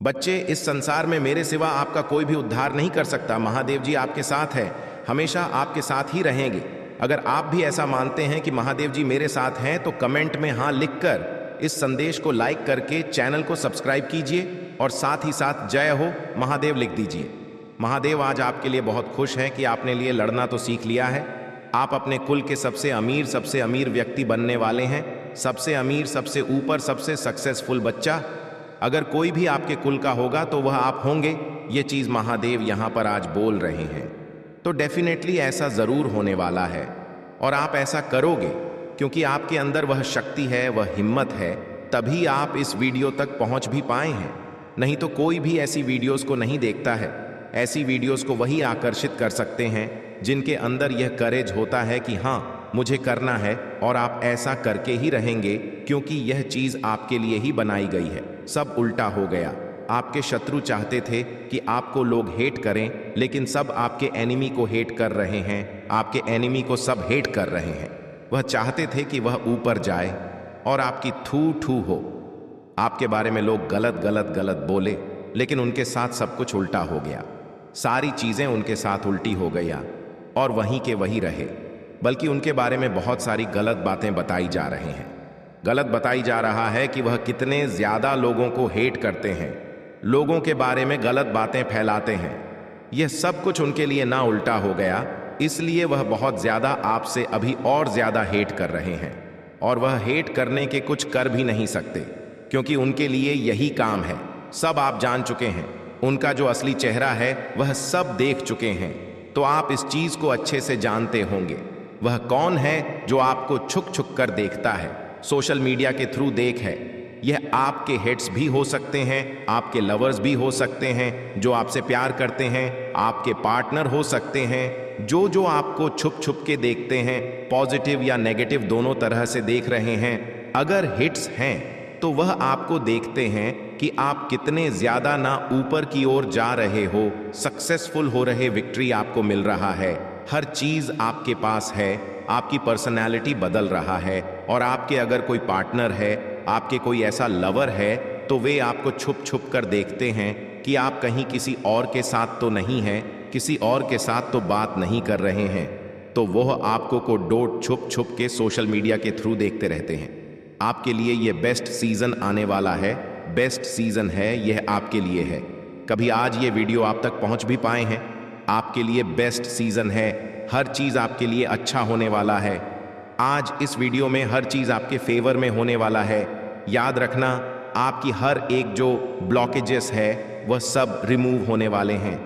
बच्चे, इस संसार में मेरे सिवा आपका कोई भी उद्धार नहीं कर सकता। महादेव जी आपके साथ है, हमेशा आपके साथ ही रहेंगे। अगर आप भी ऐसा मानते हैं कि महादेव जी मेरे साथ हैं तो कमेंट में हाँ लिखकर इस संदेश को लाइक करके चैनल को सब्सक्राइब कीजिए और साथ ही साथ जय हो महादेव लिख दीजिए। महादेव आज आपके लिए बहुत खुश हैं कि आपने लिए लड़ना तो सीख लिया है। आप अपने कुल के सबसे अमीर व्यक्ति बनने वाले हैं। सबसे अमीर, सबसे ऊपर, सबसे सक्सेसफुल बच्चा अगर कोई भी आपके कुल का होगा तो वह आप होंगे। ये चीज़ महादेव यहाँ पर आज बोल रहे हैं, तो डेफिनेटली ऐसा ज़रूर होने वाला है और आप ऐसा करोगे क्योंकि आपके अंदर वह शक्ति है, वह हिम्मत है, तभी आप इस वीडियो तक पहुँच भी पाए हैं। नहीं तो कोई भी ऐसी वीडियोस को नहीं देखता है। ऐसी वीडियोस को वही आकर्षित कर सकते हैं जिनके अंदर यह करेज होता है कि हाँ मुझे करना है, और आप ऐसा करके ही रहेंगे क्योंकि यह चीज़ आपके लिए ही बनाई गई है। सब उल्टा हो गया। आपके शत्रु चाहते थे कि आपको लोग हेट करें, लेकिन सब आपके एनिमी को हेट कर रहे हैं। आपके एनिमी को सब हेट कर रहे हैं। वह चाहते थे कि वह ऊपर जाए और आपकी थू थू हो। आपके बारे में लोग गलत बोले, लेकिन उनके साथ सब कुछ उल्टा हो गया। सारी चीज़ें उनके साथ उल्टी हो गया और वहीं के वहीं रहे। बल्कि उनके बारे में बहुत सारी गलत बातें बताई जा रही हैं। गलत बताई जा रहा है कि वह कितने ज़्यादा लोगों को हेट करते हैं, लोगों के बारे में गलत बातें फैलाते हैं। यह सब कुछ उनके लिए ना उल्टा हो गया, इसलिए वह बहुत ज़्यादा आपसे अभी और ज़्यादा हेट कर रहे हैं। और वह हेट करने के कुछ कर भी नहीं सकते क्योंकि उनके लिए यही काम है। सब आप जान चुके हैं, उनका जो असली चेहरा है वह सब देख चुके हैं। तो आप इस चीज़ को अच्छे से जानते होंगे। वह कौन है जो आपको छुप छुप कर देखता है, सोशल मीडिया के थ्रू देख है। यह आपके हेट्स भी हो सकते हैं, आपके लवर्स भी हो सकते हैं, जो आपसे प्यार करते हैं, आपके पार्टनर हो सकते हैं, जो आपको छुप छुप के देखते हैं, पॉजिटिव या नेगेटिव दोनों तरह से देख रहे हैं। अगर हिट्स हैं तो वह आपको देखते हैं कि आप कितने ज़्यादा ना ऊपर की ओर जा रहे हो, सक्सेसफुल हो रहे, विक्ट्री आपको मिल रहा है, हर चीज़ आपके पास है, आपकी पर्सनैलिटी बदल रहा है। और आपके अगर कोई पार्टनर है, आपके कोई ऐसा लवर है, तो वे आपको छुप छुप कर देखते हैं कि आप कहीं किसी और के साथ तो नहीं हैं, किसी और के साथ तो बात नहीं कर रहे हैं। तो वह आपको को डोट छुप छुप के सोशल मीडिया के थ्रू देखते रहते हैं। आपके लिए ये बेस्ट सीज़न आने वाला है, बेस्ट सीज़न है, यह आपके लिए है। कभी आज ये वीडियो आप तक पहुंच भी पाए हैं? आपके लिए बेस्ट सीज़न है, हर चीज़ आपके लिए अच्छा होने वाला है। आज इस वीडियो में हर चीज़ आपके फेवर में होने वाला है। याद रखना, आपकी हर एक जो ब्लॉकेजेस है वह सब रिमूव होने वाले हैं।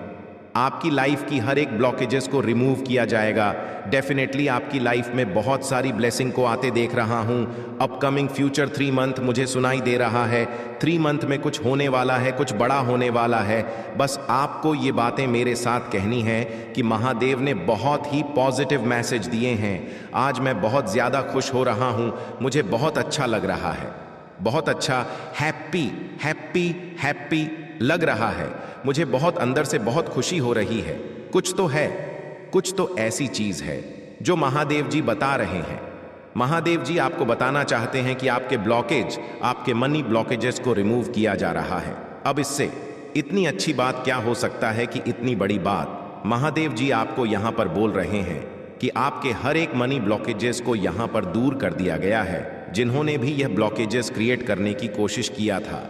आपकी लाइफ की हर एक ब्लॉकेजेस को रिमूव किया जाएगा। डेफिनेटली आपकी लाइफ में बहुत सारी ब्लेसिंग को आते देख रहा हूँ। अपकमिंग फ्यूचर 3 मंथ मुझे सुनाई दे रहा है। 3 मंथ में कुछ होने वाला है, कुछ बड़ा होने वाला है। बस आपको ये बातें मेरे साथ कहनी है कि महादेव ने बहुत ही पॉजिटिव मैसेज दिए हैं। आज मैं बहुत ज़्यादा खुश हो रहा हूँ, मुझे बहुत अच्छा लग रहा है, बहुत अच्छा, हैप्पी हैप्पी हैप्पी लग रहा है। मुझे बहुत अंदर से बहुत खुशी हो रही है। कुछ तो है, कुछ तो ऐसी चीज़ है जो महादेव जी बता रहे हैं। महादेव जी आपको बताना चाहते हैं कि आपके ब्लॉकेज, आपके मनी ब्लॉकेजेस को रिमूव किया जा रहा है। अब इससे इतनी अच्छी बात क्या हो सकता है कि इतनी बड़ी बात महादेव जी आपको यहाँ पर बोल रहे हैं कि आपके हर एक मनी ब्लॉकेजेस को यहाँ पर दूर कर दिया गया है। जिन्होंने भी यह ब्लॉकेजेस क्रिएट करने की कोशिश किया था,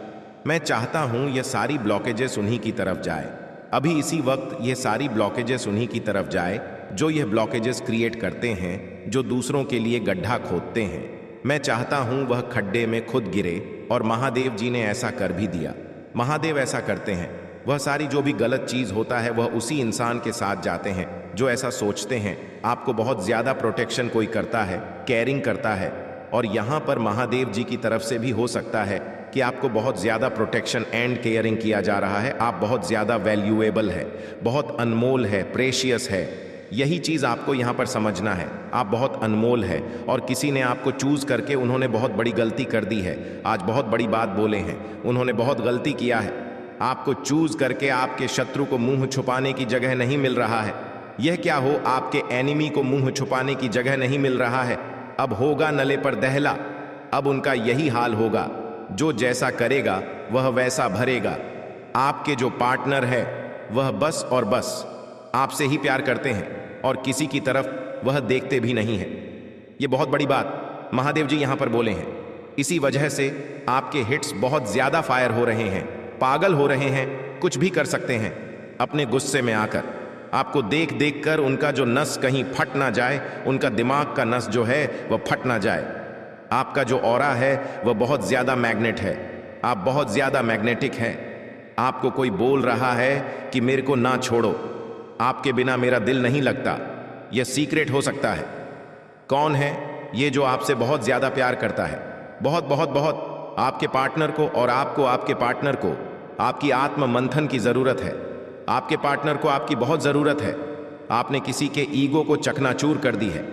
मैं चाहता हूं यह सारी ब्लॉकेजेस उन्हीं की तरफ जाए। अभी इसी वक्त यह सारी ब्लॉकेजेस उन्हीं की तरफ जाए जो यह ब्लॉकेजेस क्रिएट करते हैं, जो दूसरों के लिए गड्ढा खोदते हैं। मैं चाहता हूं वह खड्डे में खुद गिरे, और महादेव जी ने ऐसा कर भी दिया। महादेव ऐसा करते हैं। वह सारी जो भी गलत चीज़ होता है वह उसी इंसान के साथ जाते हैं जो ऐसा सोचते हैं। आपको बहुत ज़्यादा प्रोटेक्शन कोई करता है, केयरिंग करता है, और यहाँ पर महादेव जी की तरफ से भी हो सकता है कि आपको बहुत ज़्यादा प्रोटेक्शन एंड केयरिंग किया जा रहा है। आप बहुत ज़्यादा वैल्यूएबल है, बहुत अनमोल है, प्रेशियस है। यही चीज़ आपको यहाँ पर समझना है। आप बहुत अनमोल है और किसी ने आपको चूज़ करके उन्होंने बहुत बड़ी गलती कर दी है। आज बहुत बड़ी बात बोले हैं, उन्होंने बहुत गलती किया है। आपको चूज़ करके आपके शत्रु को मुंह छुपाने की जगह नहीं मिल रहा है। यह क्या हो, आपके एनिमी को मुंह छुपाने की जगह नहीं मिल रहा है। अब होगा नले पर दहला। अब उनका यही हाल होगा। जो जैसा करेगा वह वैसा भरेगा। आपके जो पार्टनर है वह बस और बस आपसे ही प्यार करते हैं और किसी की तरफ वह देखते भी नहीं है। ये बहुत बड़ी बात महादेव जी यहाँ पर बोले हैं। इसी वजह से आपके हिट्स बहुत ज्यादा फायर हो रहे हैं, पागल हो रहे हैं, कुछ भी कर सकते हैं अपने गुस्से में आकर। आपको देख देख कर उनका जो नस कहीं फट ना जाए, उनका दिमाग का नस जो है वह फट ना जाए। आपका जो ऑरा है वह बहुत ज्यादा मैग्नेट है, आप बहुत ज्यादा मैग्नेटिक हैं। आपको कोई बोल रहा है कि मेरे को ना छोड़ो, आपके बिना मेरा दिल नहीं लगता। यह सीक्रेट हो सकता है। कौन है ये जो आपसे बहुत ज्यादा प्यार करता है? बहुत बहुत बहुत आपके पार्टनर को, और आपको आपके पार्टनर को आपकी आत्म मंथन की जरूरत है। आपके पार्टनर को आपकी बहुत जरूरत है। आपने किसी के ईगो को चकनाचूर कर दी है।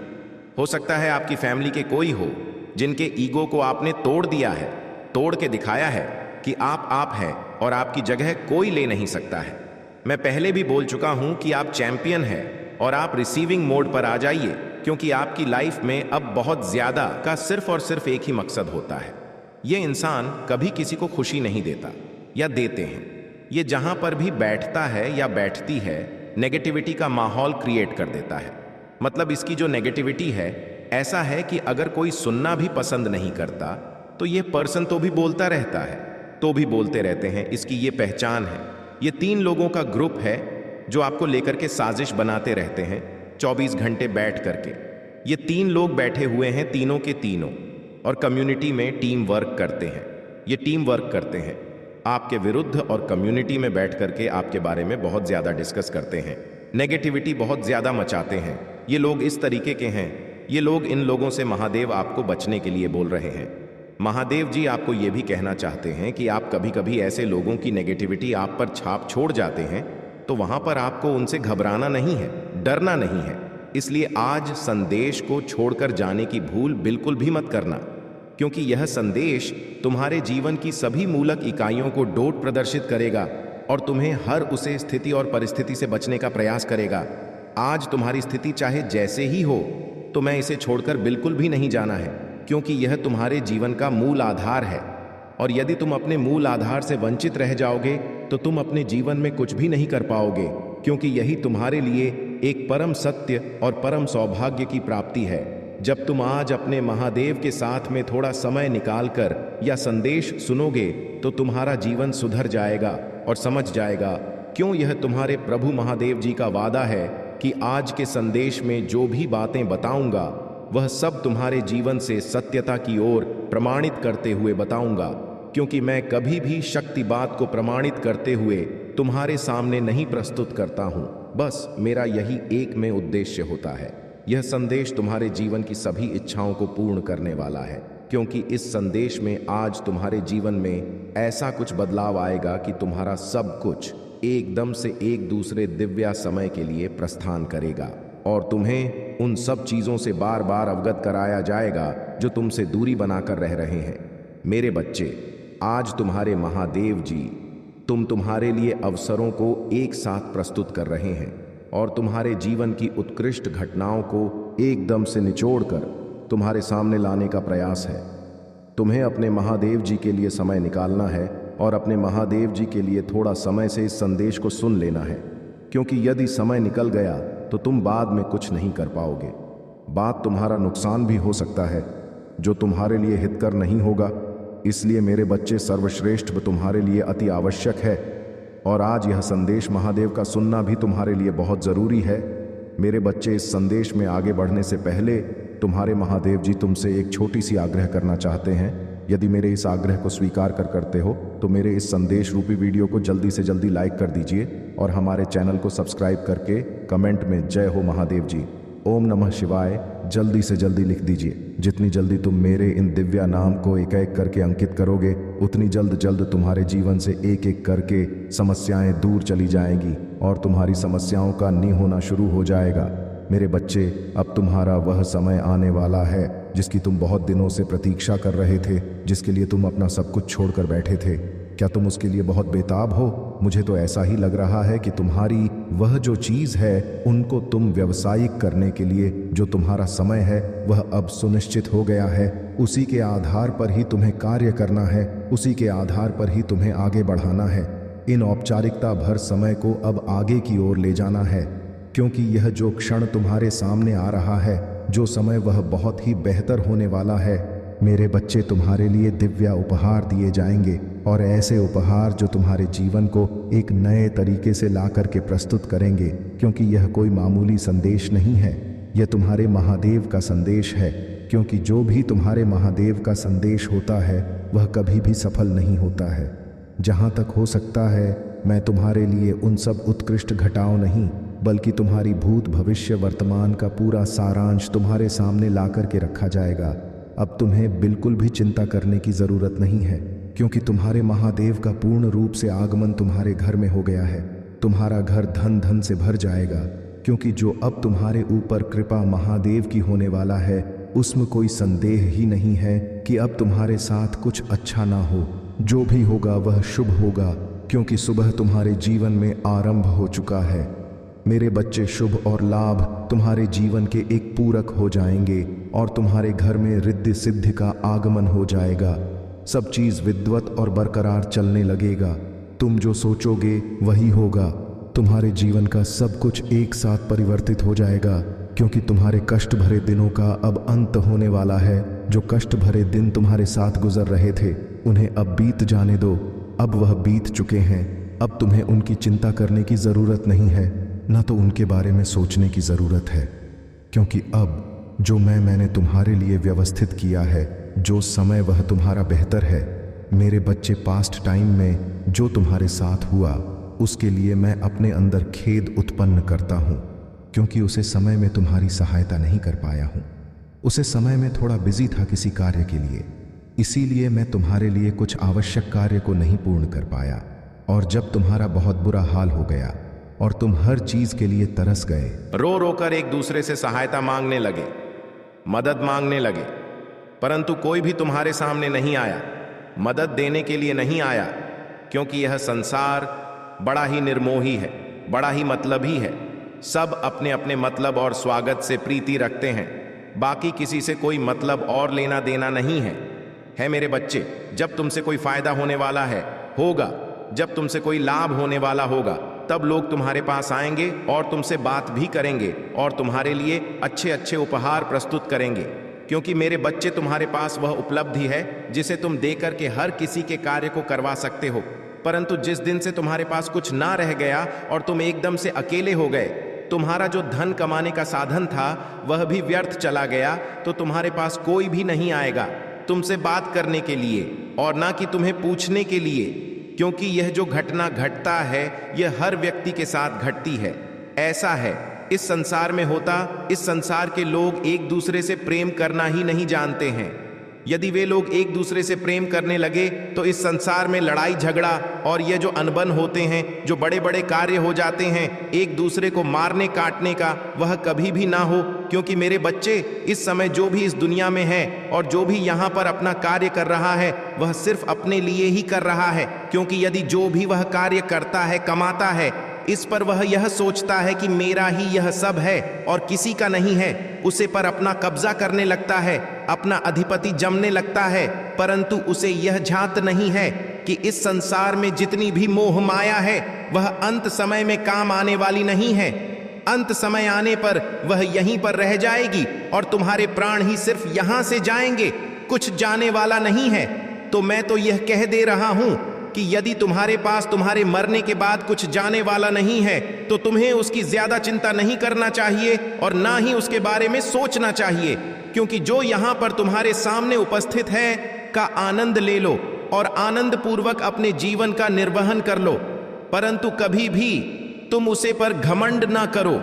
हो सकता है आपकी फैमिली के कोई हो जिनके ईगो को आपने तोड़ दिया है, तोड़ के दिखाया है कि आप हैं और आपकी जगह कोई ले नहीं सकता है। मैं पहले भी बोल चुका हूं कि आप चैंपियन हैं और आप रिसीविंग मोड पर आ जाइए, क्योंकि आपकी लाइफ में अब बहुत ज्यादा का सिर्फ और सिर्फ एक ही मकसद होता है। ये इंसान कभी किसी को खुशी नहीं देता, या देते हैं। ये जहां पर भी बैठता है या बैठती है नेगेटिविटी का माहौल क्रिएट कर देता है। मतलब इसकी जो नेगेटिविटी है, ऐसा है कि अगर कोई सुनना भी पसंद नहीं करता तो ये पर्सन तो भी बोलता रहता है, तो भी बोलते रहते हैं। इसकी ये पहचान है। ये 3 लोगों का ग्रुप है जो आपको लेकर के साजिश बनाते रहते हैं 24 घंटे बैठ करके। ये 3 लोग बैठे हुए हैं, तीनों के तीनों, और कम्युनिटी में टीम वर्क करते हैं। ये टीम वर्क करते हैं आपके विरुद्ध, और कम्युनिटी में बैठ करके आपके बारे में बहुत ज्यादा डिस्कस करते हैं, नेगेटिविटी बहुत ज्यादा मचाते हैं। ये लोग इस तरीके के हैं। ये लोग, इन लोगों से महादेव आपको बचने के लिए बोल रहे हैं। महादेव जी आपको ये भी कहना चाहते हैं कि आप कभी कभी ऐसे लोगों की नेगेटिविटी आप पर छाप छोड़ जाते हैं, तो वहां पर आपको उनसे घबराना नहीं है, डरना नहीं है। इसलिए आज संदेश को छोड़कर जाने की भूल बिल्कुल भी मत करना, क्योंकि यह संदेश तुम्हारे जीवन की सभी मूलक इकाइयों को डोट प्रदर्शित करेगा और तुम्हें हर उसे स्थिति और परिस्थिति से बचने का प्रयास करेगा। आज तुम्हारी स्थिति चाहे जैसे ही हो, तो मैं इसे छोड़कर बिल्कुल भी नहीं जाना है, क्योंकि यह तुम्हारे जीवन का मूल आधार है। और यदि तुम अपने मूल आधार से वंचित रह जाओगे तो तुम अपने जीवन में कुछ भी नहीं कर पाओगे, क्योंकि यही तुम्हारे लिए एक परम सत्य और परम सौभाग्य की प्राप्ति है। जब तुम आज अपने महादेव के साथ में थोड़ा समय निकालकर यह संदेश सुनोगे तो तुम्हारा जीवन सुधर जाएगा और समझ जाएगा क्यों यह तुम्हारे प्रभु महादेव जी का वादा है कि आज के संदेश में जो भी बातें बताऊंगा वह सब तुम्हारे जीवन से सत्यता की ओर प्रमाणित करते हुए बताऊंगा, क्योंकि मैं कभी भी शक्ति बात को प्रमाणित करते हुए तुम्हारे सामने नहीं प्रस्तुत करता हूं। बस मेरा यही एक में उद्देश्य होता है। यह संदेश तुम्हारे जीवन की सभी इच्छाओं को पूर्ण करने वाला है, क्योंकि इस संदेश में आज तुम्हारे जीवन में ऐसा कुछ बदलाव आएगा कि तुम्हारा सब कुछ एकदम से एक दूसरे दिव्य समय के लिए प्रस्थान करेगा, और तुम्हें उन सब चीजों से बार बार अवगत कराया जाएगा जो तुमसे दूरी बनाकर रह रहे हैं। मेरे बच्चे, आज तुम्हारे महादेव जी तुम्हारे लिए अवसरों को एक साथ प्रस्तुत कर रहे हैं और तुम्हारे जीवन की उत्कृष्ट घटनाओं को एकदम से निचोड़कर तुम्हारे सामने लाने का प्रयास है। तुम्हें अपने महादेव जी के लिए समय निकालना है और अपने महादेव जी के लिए थोड़ा समय से इस संदेश को सुन लेना है, क्योंकि यदि समय निकल गया तो तुम बाद में कुछ नहीं कर पाओगे। बात तुम्हारा नुकसान भी हो सकता है, जो तुम्हारे लिए हितकर नहीं होगा। इसलिए मेरे बच्चे, सर्वश्रेष्ठ तुम्हारे लिए अति आवश्यक है, और आज यह संदेश महादेव का सुनना भी तुम्हारे लिए बहुत जरूरी है। मेरे बच्चे, इस संदेश में आगे बढ़ने से पहले तुम्हारे महादेव जी तुमसे एक छोटी सी आग्रह करना चाहते हैं। यदि मेरे इस आग्रह को स्वीकार करते हो तो मेरे इस संदेश रूपी वीडियो को जल्दी से जल्दी लाइक कर दीजिए और हमारे चैनल को सब्सक्राइब करके कमेंट में जय हो महादेव जी, ओम नमः शिवाय जल्दी से जल्दी लिख दीजिए। जितनी जल्दी तुम मेरे इन दिव्य नाम को एक एक करके अंकित करोगे, उतनी जल्द तुम्हारे जीवन से एक एक करके समस्याएं दूर चली जाएंगी और तुम्हारी समस्याओं का नी होना शुरू हो जाएगा। मेरे बच्चे, अब तुम्हारा वह समय आने वाला है जिसकी तुम बहुत दिनों से प्रतीक्षा कर रहे थे, जिसके लिए तुम अपना सब कुछ छोड़कर बैठे थे। क्या तुम उसके लिए बहुत बेताब हो? मुझे तो ऐसा ही लग रहा है कि तुम्हारी वह जो चीज है उनको तुम व्यवसायिक करने के लिए जो तुम्हारा समय है वह अब सुनिश्चित हो गया है। उसी के आधार पर ही तुम्हें कार्य करना है, उसी के आधार पर ही तुम्हें आगे बढ़ाना है। इन औपचारिकता भर समय को अब आगे की ओर ले जाना है, क्योंकि यह जो क्षण तुम्हारे सामने आ रहा है, जो समय, वह बहुत ही बेहतर होने वाला है। मेरे बच्चे, तुम्हारे लिए दिव्य उपहार दिए जाएंगे, और ऐसे उपहार जो तुम्हारे जीवन को एक नए तरीके से ला करके प्रस्तुत करेंगे, क्योंकि यह कोई मामूली संदेश नहीं है, यह तुम्हारे महादेव का संदेश है। क्योंकि जो भी तुम्हारे महादेव का संदेश होता है वह कभी भी सफल नहीं होता है। जहाँ तक हो सकता है, मैं तुम्हारे लिए उन सब उत्कृष्ट घटाओं नहीं, बल्कि तुम्हारी भूत, भविष्य, वर्तमान का पूरा सारांश तुम्हारे सामने ला करके रखा जाएगा। अब तुम्हें बिल्कुल भी चिंता करने की ज़रूरत नहीं है, क्योंकि तुम्हारे महादेव का पूर्ण रूप से आगमन तुम्हारे घर में हो गया है। तुम्हारा घर धन धन से भर जाएगा, क्योंकि जो अब तुम्हारे ऊपर कृपा महादेव की होने वाला है, उसमें कोई संदेह ही नहीं है कि अब तुम्हारे साथ कुछ अच्छा ना हो। जो भी होगा वह शुभ होगा, क्योंकि सुबह तुम्हारे जीवन में आरंभ हो चुका है। मेरे बच्चे, शुभ और लाभ तुम्हारे जीवन के एक पूरक हो जाएंगे, और तुम्हारे घर में रिद्धि सिद्धि का आगमन हो जाएगा। सब चीज़ विद्वत और बरकरार चलने लगेगा। तुम जो सोचोगे वही होगा। तुम्हारे जीवन का सब कुछ एक साथ परिवर्तित हो जाएगा, क्योंकि तुम्हारे कष्ट भरे दिनों का अब अंत होने वाला है। जो कष्ट भरे दिन तुम्हारे साथ गुजर रहे थे, उन्हें अब बीत जाने दो। अब वह बीत चुके हैं। अब तुम्हें उनकी चिंता करने की ज़रूरत नहीं है, न तो उनके बारे में सोचने की ज़रूरत है, क्योंकि अब जो मैंने तुम्हारे लिए व्यवस्थित किया है, जो समय, वह तुम्हारा बेहतर है। मेरे बच्चे, पास्ट टाइम में जो तुम्हारे साथ हुआ, उसके लिए मैं अपने अंदर खेद उत्पन्न करता हूँ, क्योंकि उसे समय में तुम्हारी सहायता नहीं कर पाया हूँ। उसे समय में थोड़ा बिजी था किसी कार्य के लिए, इसीलिए मैं तुम्हारे लिए कुछ आवश्यक कार्य को नहीं पूर्ण कर पाया। और जब तुम्हारा बहुत बुरा हाल हो गया और तुम हर चीज के लिए तरस गए, रो रो कर एक दूसरे से सहायता मांगने लगे, मदद मांगने लगे, परंतु कोई भी तुम्हारे सामने नहीं आया, मदद देने के लिए नहीं आया, क्योंकि यह संसार बड़ा ही निर्मोही है, बड़ा ही मतलबी है। सब अपने अपने मतलब और स्वागत से प्रीति रखते हैं, बाकी किसी से कोई मतलब और लेना देना नहीं है मेरे बच्चे। जब तुमसे कोई फायदा होने वाला है, होगा, जब तुमसे कोई लाभ होने वाला होगा, तब लोग तुम्हारे पास आएंगे और तुमसे बात भी करेंगे और तुम्हारे लिए अच्छे अच्छे उपहार प्रस्तुत करेंगे, क्योंकि मेरे बच्चे, तुम्हारे पास वह उपलब्धि है जिसे तुम देकर के हर किसी के कार्य को करवा सकते हो। परंतु जिस दिन से तुम्हारे पास कुछ ना रह गया और तुम एकदम से अकेले हो गए, तुम्हारा जो धन कमाने का साधन था वह भी व्यर्थ चला गया, तो तुम्हारे पास कोई भी नहीं आएगा तुमसे बात करने के लिए, और ना कि तुम्हें पूछने के लिए, क्योंकि यह जो घटना घटता है यह हर व्यक्ति के साथ घटती है। ऐसा है, इस संसार में होता, इस संसार के लोग एक दूसरे से प्रेम करना ही नहीं जानते हैं। यदि वे लोग एक दूसरे से प्रेम करने लगे तो इस संसार में लड़ाई झगड़ा और ये जो अनबन होते हैं, जो बड़े बड़े कार्य हो जाते हैं एक दूसरे को मारने काटने का, वह कभी भी ना हो। क्योंकि मेरे बच्चे, इस समय जो भी इस दुनिया में है और जो भी यहाँ पर अपना कार्य कर रहा है, वह सिर्फ अपने लिए ही कर रहा है। क्योंकि यदि जो भी वह कार्य करता है, कमाता है, इस पर वह यह सोचता है कि मेरा ही यह सब है और किसी का नहीं है, उसे पर अपना कब्जा करने लगता है, अपना अधिपति जमने लगता है। परंतु उसे यह झांत नहीं है कि इस संसार में जितनी भी मोह माया है वह अंत समय में काम आने वाली नहीं है। अंत समय आने पर वह यहीं पर रह जाएगी और तुम्हारे प्राण ही सिर्फ यहां से जाएंगे, कुछ जाने वाला नहीं है। तो मैं तो यह कह दे रहा हूं कि यदि तुम्हारे पास तुम्हारे मरने के बाद कुछ जाने वाला नहीं है, तो तुम्हें उसकी ज्यादा चिंता नहीं करना चाहिए और ना ही उसके बारे में सोचना चाहिए, क्योंकि जो यहां पर तुम्हारे सामने उपस्थित है का आनंद ले लो और आनंद पूर्वक अपने जीवन का निर्वहन कर लो। परंतु कभी भी तुम उसे पर घमंड ना करो,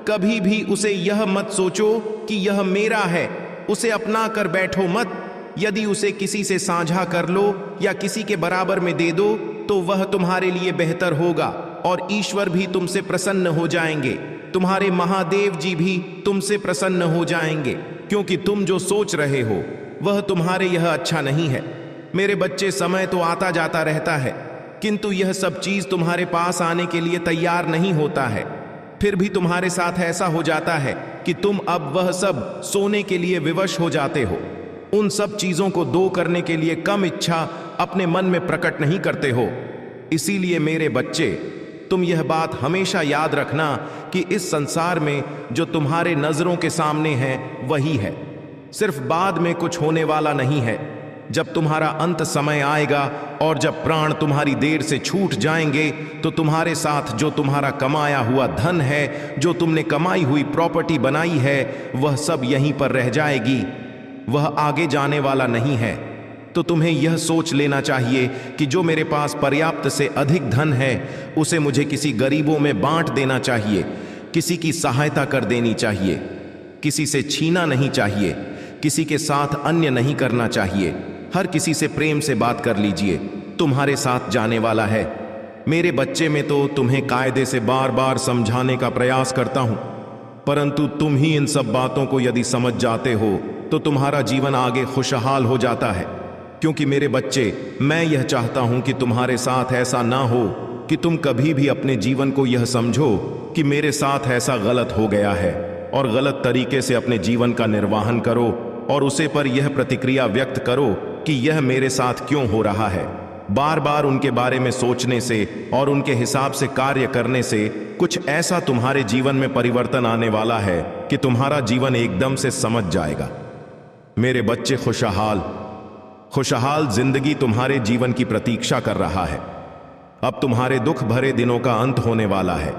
कभी भी उसे यह मत सोचो कि यह मेरा है, उसे अपना कर बैठो मत। यदि उसे किसी से साझा कर लो या किसी के बराबर में दे दो तो वह तुम्हारे लिए बेहतर होगा और ईश्वर भी तुमसे प्रसन्न हो जाएंगे, तुम्हारे महादेव जी भी तुमसे प्रसन्न हो जाएंगे, क्योंकि तुम जो सोच रहे हो वह तुम्हारे यह अच्छा नहीं है। मेरे बच्चे, समय तो आता जाता रहता है, किंतु यह सब चीज तुम्हारे पास आने के लिए तैयार नहीं होता है। फिर भी तुम्हारे साथ ऐसा हो जाता है कि तुम अब वह सब सोने के लिए विवश हो जाते हो। उन सब चीजों को दो करने के लिए कम इच्छा अपने मन में प्रकट नहीं करते हो। इसीलिए मेरे बच्चे, तुम यह बात हमेशा याद रखना कि इस संसार में जो तुम्हारे नजरों के सामने है वही है, सिर्फ बाद में कुछ होने वाला नहीं है। जब तुम्हारा अंत समय आएगा और जब प्राण तुम्हारी देर से छूट जाएंगे तो तुम्हारे साथ जो तुम्हारा कमाया हुआ धन है, जो तुमने कमाई हुई प्रॉपर्टी बनाई है, वह सब यहीं पर रह जाएगी, वह आगे जाने वाला नहीं है। तो तुम्हें यह सोच लेना चाहिए कि जो मेरे पास पर्याप्त से अधिक धन है उसे मुझे किसी गरीबों में बांट देना चाहिए, किसी की सहायता कर देनी चाहिए, किसी से छीना नहीं चाहिए, किसी के साथ अन्य नहीं करना चाहिए। हर किसी से प्रेम से बात कर लीजिए, तुम्हारे साथ जाने वाला है। मेरे बच्चे, में तो तुम्हें कायदे से बार बार समझाने का प्रयास करता हूं, परंतु तुम ही इन सब बातों को यदि समझ जाते हो तो तुम्हारा जीवन आगे खुशहाल हो जाता है। क्योंकि मेरे बच्चे, मैं यह चाहता हूं कि तुम्हारे साथ ऐसा ना हो कि तुम कभी भी अपने जीवन को यह समझो कि मेरे साथ ऐसा गलत हो गया है और गलत तरीके से अपने जीवन का निर्वाहन करो और उसे पर यह प्रतिक्रिया व्यक्त करो कि यह मेरे साथ क्यों हो रहा है। बार बार उनके बारे में सोचने से और उनके हिसाब से कार्य करने से कुछ ऐसा तुम्हारे जीवन में परिवर्तन आने वाला है कि तुम्हारा जीवन एकदम से समझ जाएगा। मेरे बच्चे, खुशहाल जिंदगी तुम्हारे जीवन की प्रतीक्षा कर रहा है। अब तुम्हारे दुख भरे दिनों का अंत होने वाला है।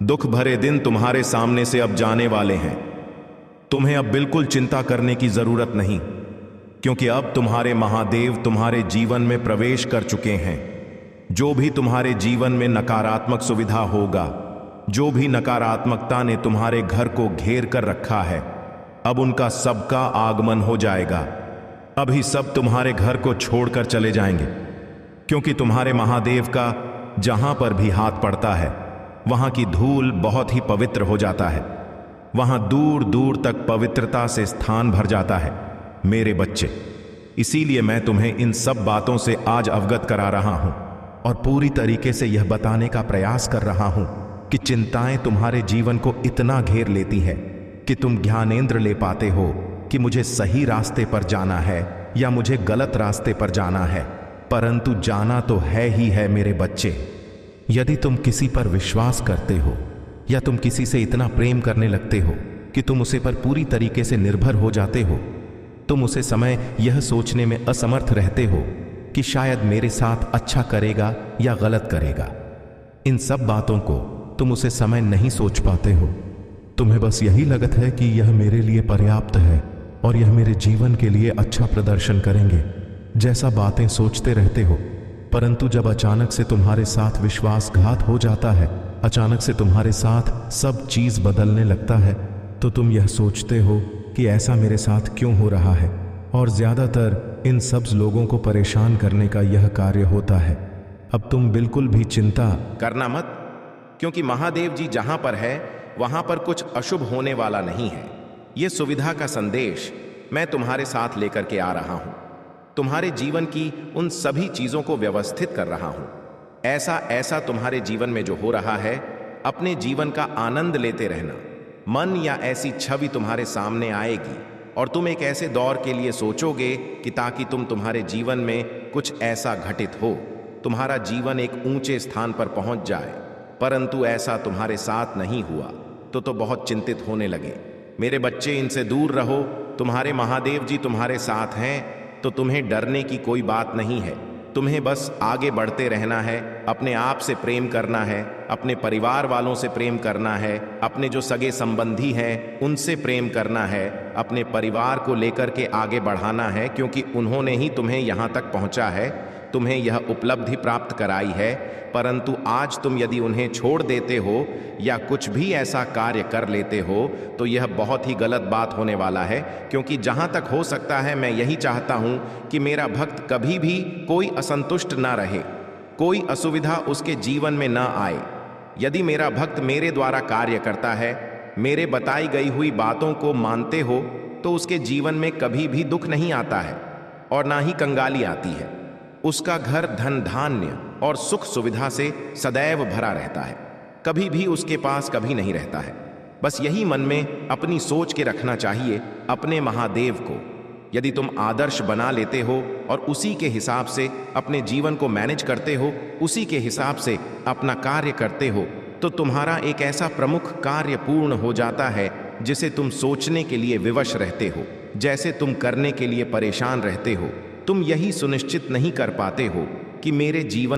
दुख भरे दिन तुम्हारे सामने से अब जाने वाले हैं। तुम्हें अब बिल्कुल चिंता करने की जरूरत नहीं, क्योंकि अब तुम्हारे महादेव तुम्हारे जीवन में प्रवेश कर चुके हैं। जो भी तुम्हारे जीवन में नकारात्मक सुविधा होगा, जो भी नकारात्मकता ने तुम्हारे घर को घेर कर रखा है, अब उनका सबका आगमन हो जाएगा। अभी सब तुम्हारे घर को छोड़कर चले जाएंगे, क्योंकि तुम्हारे महादेव का जहां पर भी हाथ पड़ता है वहां की धूल बहुत ही पवित्र हो जाता है। वहां दूर दूर तक पवित्रता से स्थान भर जाता है। मेरे बच्चे, इसीलिए मैं तुम्हें इन सब बातों से आज अवगत करा रहा हूं और पूरी तरीके से यह बताने का प्रयास कर रहा हूं कि चिंताएं तुम्हारे जीवन को इतना घेर लेती है कि तुम ज्ञानेंद्र ले पाते हो कि मुझे सही रास्ते पर जाना है या मुझे गलत रास्ते पर जाना है, परंतु जाना तो है ही है। मेरे बच्चे, यदि तुम किसी पर विश्वास करते हो या तुम किसी से इतना प्रेम करने लगते हो कि तुम उसे पर पूरी तरीके से निर्भर हो जाते हो, तुम उसे समय यह सोचने में असमर्थ रहते हो कि शायद मेरे साथ अच्छा करेगा या गलत करेगा। इन सब बातों को तुम उसे समय नहीं सोच पाते हो। तुम्हें बस यही लगत है कि यह मेरे लिए पर्याप्त है और यह मेरे जीवन के लिए अच्छा प्रदर्शन करेंगे, जैसा बातें सोचते रहते हो। परंतु जब अचानक से तुम्हारे साथ विश्वासघात हो जाता है, अचानक से तुम्हारे साथ सब चीज बदलने लगता है, तो तुम यह सोचते हो कि ऐसा मेरे साथ क्यों हो रहा है। और ज्यादातर इन सब लोगों को परेशान करने का यह कार्य होता है। अब तुम बिल्कुल भी चिंता करना मत, क्योंकि महादेव जी जहां पर है वहां पर कुछ अशुभ होने वाला नहीं है। यह सुविधा का संदेश मैं तुम्हारे साथ लेकर के आ रहा हूं। तुम्हारे जीवन की उन सभी चीजों को व्यवस्थित कर रहा हूं। ऐसा तुम्हारे जीवन में जो हो रहा है, अपने जीवन का आनंद लेते रहना। मन या ऐसी छवि तुम्हारे सामने आएगी और तुम एक ऐसे दौर के लिए सोचोगे कि ताकि तुम्हारे जीवन में कुछ ऐसा घटित हो, तुम्हारा जीवन एक ऊंचे स्थान पर पहुंच जाए, परंतु ऐसा तुम्हारे साथ नहीं हुआ तो बहुत चिंतित होने लगे। मेरे बच्चे, इनसे दूर रहो। तुम्हारे महादेव जी तुम्हारे साथ हैं तो तुम्हें डरने की कोई बात नहीं है। तुम्हें बस आगे बढ़ते रहना है, अपने आप से प्रेम करना है, अपने परिवार वालों से प्रेम करना है, अपने जो सगे संबंधी हैं उनसे प्रेम करना है, अपने परिवार को लेकर के आगे बढ़ाना है, क्योंकि उन्होंने ही तुम्हें यहाँ तक पहुँचा है, तुम्हें यह उपलब्धि प्राप्त कराई है। परंतु आज तुम यदि उन्हें छोड़ देते हो या कुछ भी ऐसा कार्य कर लेते हो तो यह बहुत ही गलत बात होने वाला है, क्योंकि जहां तक हो सकता है मैं यही चाहता हूं कि मेरा भक्त कभी भी कोई असंतुष्ट ना रहे, कोई असुविधा उसके जीवन में ना आए। यदि मेरा भक्त मेरे द्वारा कार्य करता है, मेरे बताई गई हुई बातों को मानते हो, तो उसके जीवन में कभी भी दुख नहीं आता है और ना ही कंगाली आती है। उसका घर धन धान्य और सुख सुविधा से सदैव भरा रहता है। कभी भी उसके पास कभी नहीं रहता है। बस यही मन में अपनी सोच के रखना चाहिए अपने महादेव को। यदि तुम आदर्श बना लेते हो और उसी के हिसाब से अपने जीवन को मैनेज करते हो, उसी के हिसाब से अपना कार्य करते हो, तो तुम्हारा एक ऐसा प्रमुख कार्य पूर्ण हो जाता है जिसे तुम सोचने के लिए विवश रहते हो, जैसे तुम करने के लिए परेशान रहते हो। तुम यही सुनिश्चित नहीं कर पाते हो कि मेरे जीवन